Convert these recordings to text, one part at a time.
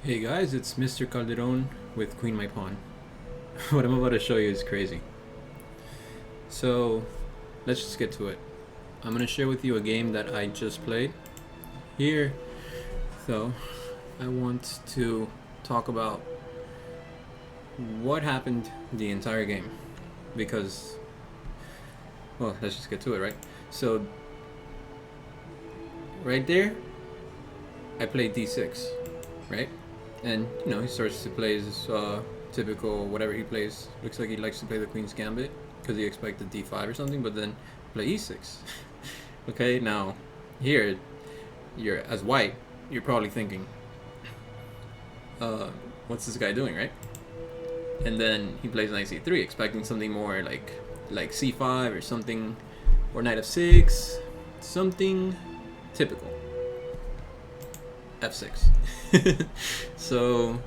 Hey guys, it's Mr. Calderon with Queen My Pawn. What I'm about to show you is crazy. So, let's just get to it. I'm gonna share with you a game that I just played. Here, though, I want to talk about what happened the entire game. Because, well, let's just get to it, right? So, right there, I played d6, right? And, he starts to play his typical whatever he plays. Looks like he likes to play the Queen's Gambit because he expected d5 or something, but then play e6. Okay, now here, you're as white, you're probably thinking, what's this guy doing, right? And then he plays knight c3, expecting something more like c5 or something, or knight f6, something typical. f6. So,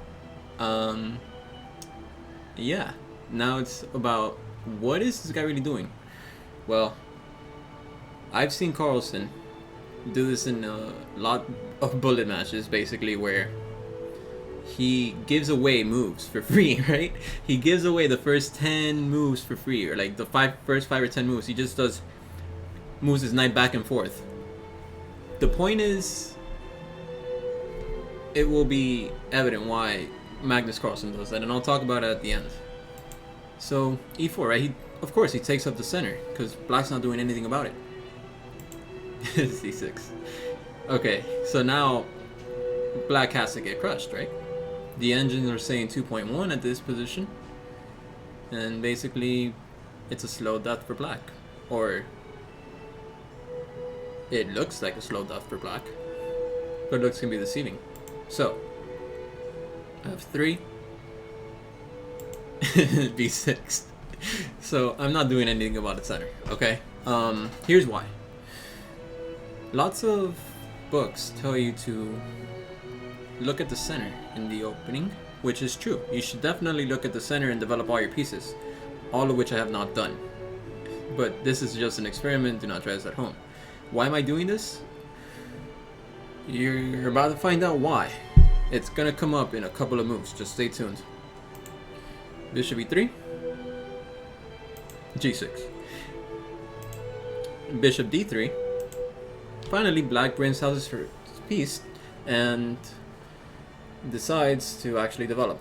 yeah. Now it's about what is this guy really doing? Well, I've seen Carlsen do this in a lot of bullet matches, basically, where he gives away moves for free, right? He gives away the first 10 moves for free, or like the first 5 or 10 moves. He just moves his knight back and forth. The point is, it will be evident why Magnus Carlsen does that, and I'll talk about it at the end. So, e4, right? Of course, he takes up the center, because black's not doing anything about it. c6. Okay, so now black has to get crushed, right? The engines are saying 2.1 at this position, and basically it's a slow death for black. Or it looks like a slow death for black, but looks can be deceiving. So, f3, b6. So I'm not doing anything about the center, okay? Here's why. Lots of books tell you to look at the center in the opening, which is true. You should definitely look at the center and develop all your pieces, all of which I have not done. But this is just an experiment, do not try this at home. Why am I doing this? You're about to find out why. It's gonna come up in a couple of moves, just stay tuned. Bishop e3, g6, bishop d3. Finally, black brings out his piece and decides to actually develop.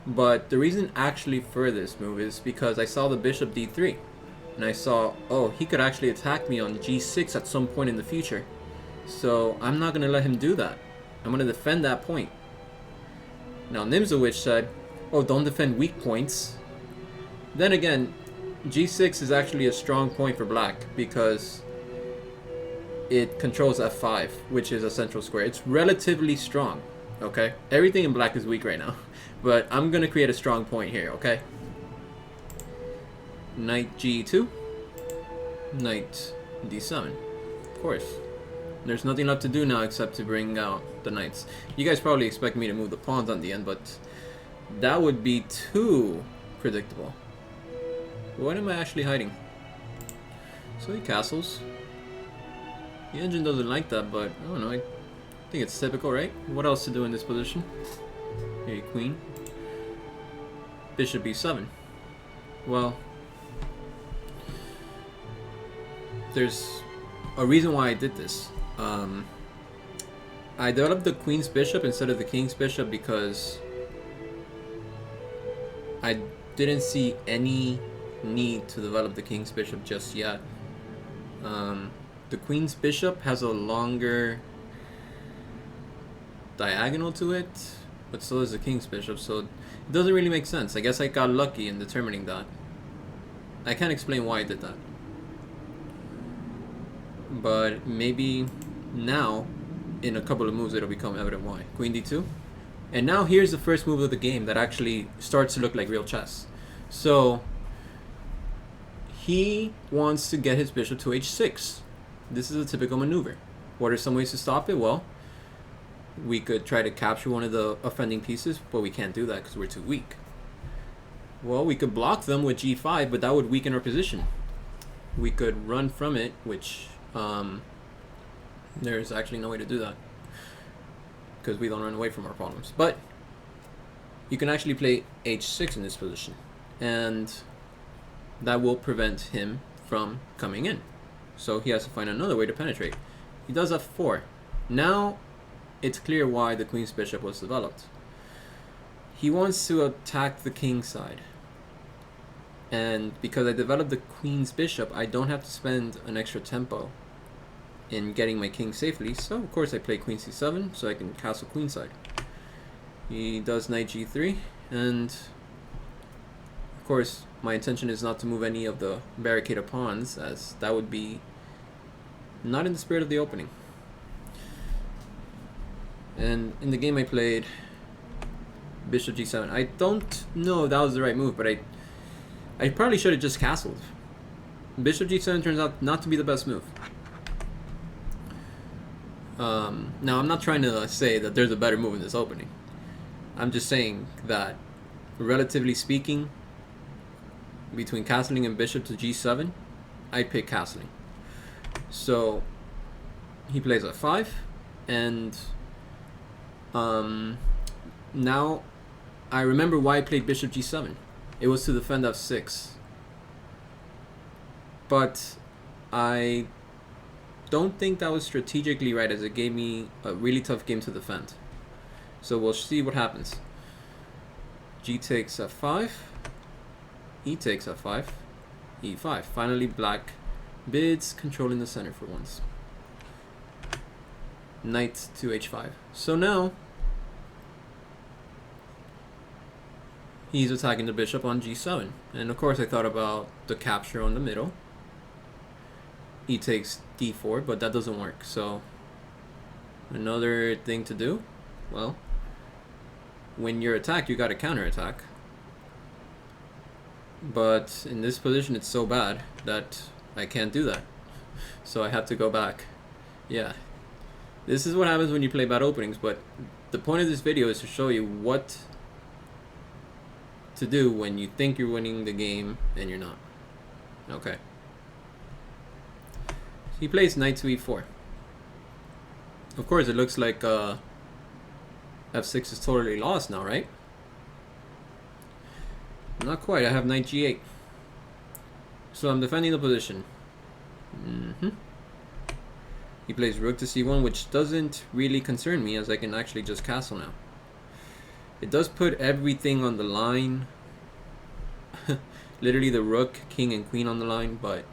But the reason actually for this move is because I saw the bishop d3, and I saw, oh, he could actually attack me on g6 at some point in the future. So I'm not going to let him do that. I'm going to defend that point. Now Nimzowitsch said, oh, don't defend weak points. Then again, g6 is actually a strong point for black because it controls f5, which is a central square. It's relatively strong, okay? Everything in black is weak right now, but I'm going to create a strong point here, okay? Knight g2, knight d7, of course. There's nothing left to do now except to bring out the knights. You guys probably expect me to move the pawns on the end, but that would be too predictable. What am I actually hiding? So he castles. The engine doesn't like that, but I don't know. I think it's typical, right? What else to do in this position? Here, queen. Bishop b7. Well, there's a reason why I did this. I developed the queen's bishop instead of the king's bishop because I didn't see any need to develop the king's bishop just yet. The queen's bishop has a longer diagonal to it, but so does the king's bishop, so it doesn't really make sense. I guess I got lucky in determining that. I can't explain why I did that. But maybe now, in a couple of moves, it'll become evident why. Queen d2. And now here's the first move of the game that actually starts to look like real chess. So, he wants to get his bishop to h6. This is a typical maneuver. What are some ways to stop it? Well, we could try to capture one of the offending pieces, but we can't do that because we're too weak. Well, we could block them with g5, but that would weaken our position. We could run from it, which there's actually no way to do that. because we don't run away from our problems. But you can actually play h6 in this position, and that will prevent him from coming in. So he has to find another way to penetrate. He does f4. Now it's clear why the queen's bishop was developed. He wants to attack the king side. And because I developed the queen's bishop, I don't have to spend an extra tempo in getting my king safely. So of course I play queen c7 so I can castle queenside. He does knight g3, and of course my intention is not to move any of the barricaded pawns, as that would be not in the spirit of the opening. And in the game I played bishop g7. I don't know if that was the right move, but I probably should have just castled. Bishop g7 turns out not to be the best move. Now I'm not trying to say that there's a better move in this opening. I'm just saying that, relatively speaking, between castling and bishop to g7, I pick castling. So he plays f5, and now I remember why I played bishop g7. It was to defend f6. But I don't think that was strategically right, as it gave me a really tough game to defend. So we'll see what happens. G takes f5, E takes f5, e5. Finally black bids, controlling the center for once. Knight to h5. So now he's attacking the bishop on g7. And of course I thought about the capture on the middle. E takes d4, but that doesn't work. So another thing to do, well, when you're attacked, you got to counterattack. But in this position, it's so bad that I can't do that. So I have to go back. Yeah, this is what happens when you play bad openings. But the point of this video is to show you what to do when you think you're winning the game and you're not. Okay. He plays knight to e4. Of course, it looks like f6 is totally lost now, right? Not quite. I have knight g8. So I'm defending the position. He plays rook to c1, which doesn't really concern me, as I can actually just castle now. It does put everything on the line. Literally the rook, king, and queen on the line, but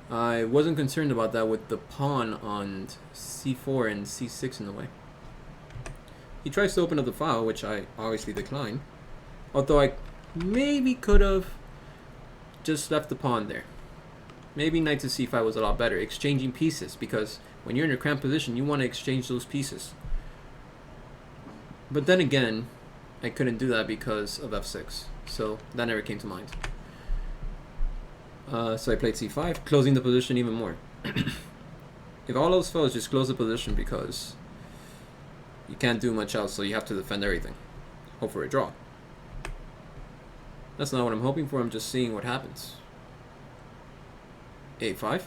I wasn't concerned about that with the pawn on c4 and c6 in the way. He tries to open up the file, which I obviously decline. Although I maybe could have just left the pawn there. Maybe knight to c5 was a lot better, exchanging pieces, because when you're in a cramped position, you want to exchange those pieces. But then again, I couldn't do that because of f6, so that never came to mind. So I played c5, closing the position even more. If all else fails, just close the position, because you can't do much else, so you have to defend everything. Hope for a draw. That's not what I'm hoping for, I'm just seeing what happens. a5.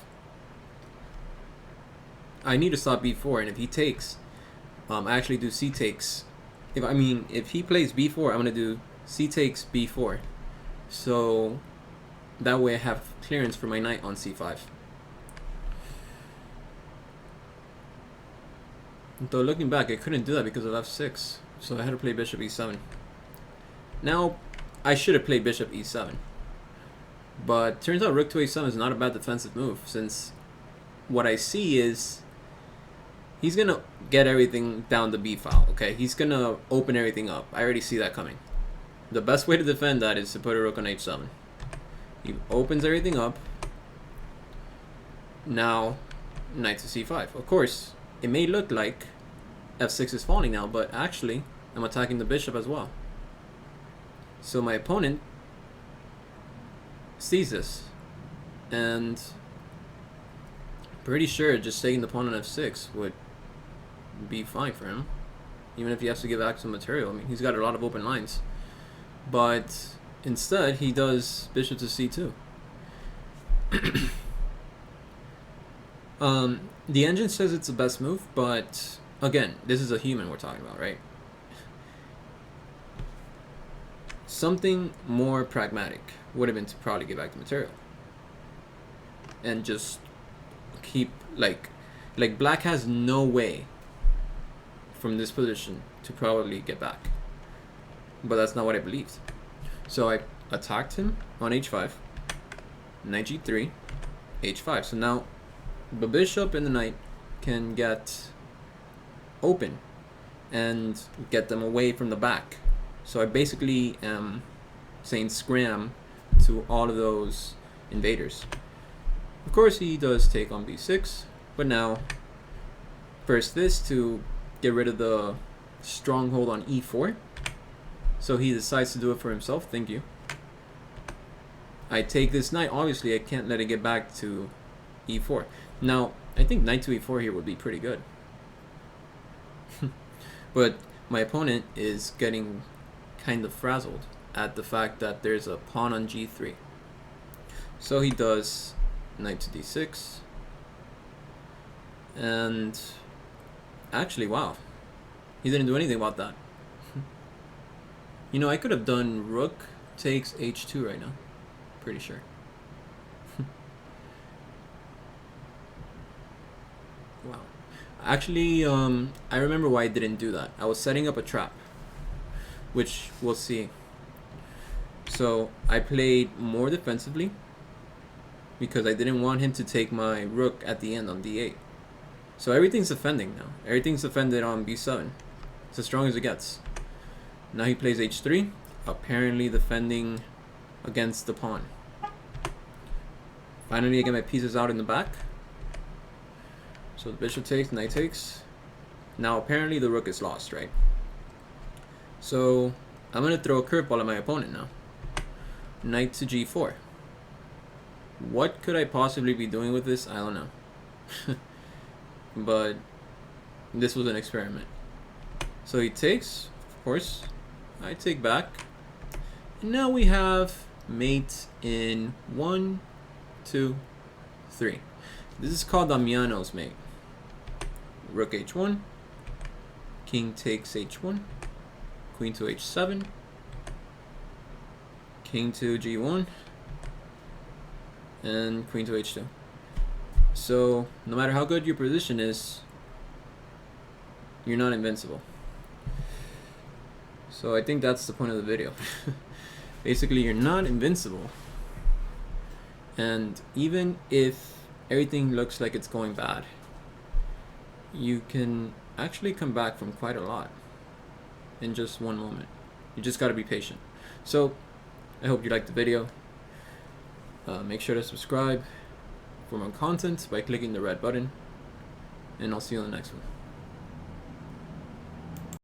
I need to stop b4, and if he takes, I actually do c takes. If he plays b4, I'm going to do c takes b4. So that way I have clearance for my knight on c5. Though looking back, I couldn't do that because of f6. So I had to play bishop e7. Now, I should have played bishop e7. But turns out rook to a7 is not a bad defensive move, since what I see is he's going to get everything down the b file, okay? He's going to open everything up. I already see that coming. The best way to defend that is to put a rook on h7. He opens everything up. Now, knight to c5. Of course, it may look like f6 is falling now, but actually, I'm attacking the bishop as well. So my opponent sees this, and pretty sure just taking the pawn on f6 would be fine for him, even if he has to give back some material. I mean, he's got a lot of open lines, but instead he does bishop to c2. The engine says it's the best move, but again, this is a human we're talking about, right? Something more pragmatic would have been to probably get back the material and just keep like black has no way from this position to probably get back, but that's not what I believed. So I attacked him on h5, knight g3, h5. So now the bishop and the knight can get open and get them away from the back. So I basically am saying scram to all of those invaders. Of course he does take on b6, but now first this to get rid of the stronghold on e4. So he decides to do it for himself. Thank you. I take this knight. Obviously I can't let it get back to e4. Now I think knight to e4 here would be pretty good. But my opponent is getting kind of frazzled at the fact that there's a pawn on g3. So he does knight to d6. And actually, wow, he didn't do anything about that. You know, I could have done rook takes h2 right now. Pretty sure. Wow. Actually, I remember why I didn't do that. I was setting up a trap, which we'll see. So I played more defensively because I didn't want him to take my rook at the end on d8. So everything's defending now. Everything's defended on b7. It's as strong as it gets. Now he plays h3, apparently defending against the pawn. Finally I get my pieces out in the back. So the bishop takes, knight takes. Now apparently the rook is lost, right? So I'm going to throw a curveball at my opponent now. Knight to g4. What could I possibly be doing with this? I don't know. But this was an experiment. So he takes, of course. I take back. And now we have mate in 1, 2, 3. This is called Damiano's mate. Rook h1. King takes h1. Queen to h7. King to g1. And queen to h2. So no matter how good your position is, you're not invincible. So I think that's the point of the video. Basically, you're not invincible. And even if everything looks like it's going bad, you can actually come back from quite a lot in just one moment. You just got to be patient. So I hope you liked the video. Make sure to subscribe for more content by clicking the red button, and I'll see you on the next one.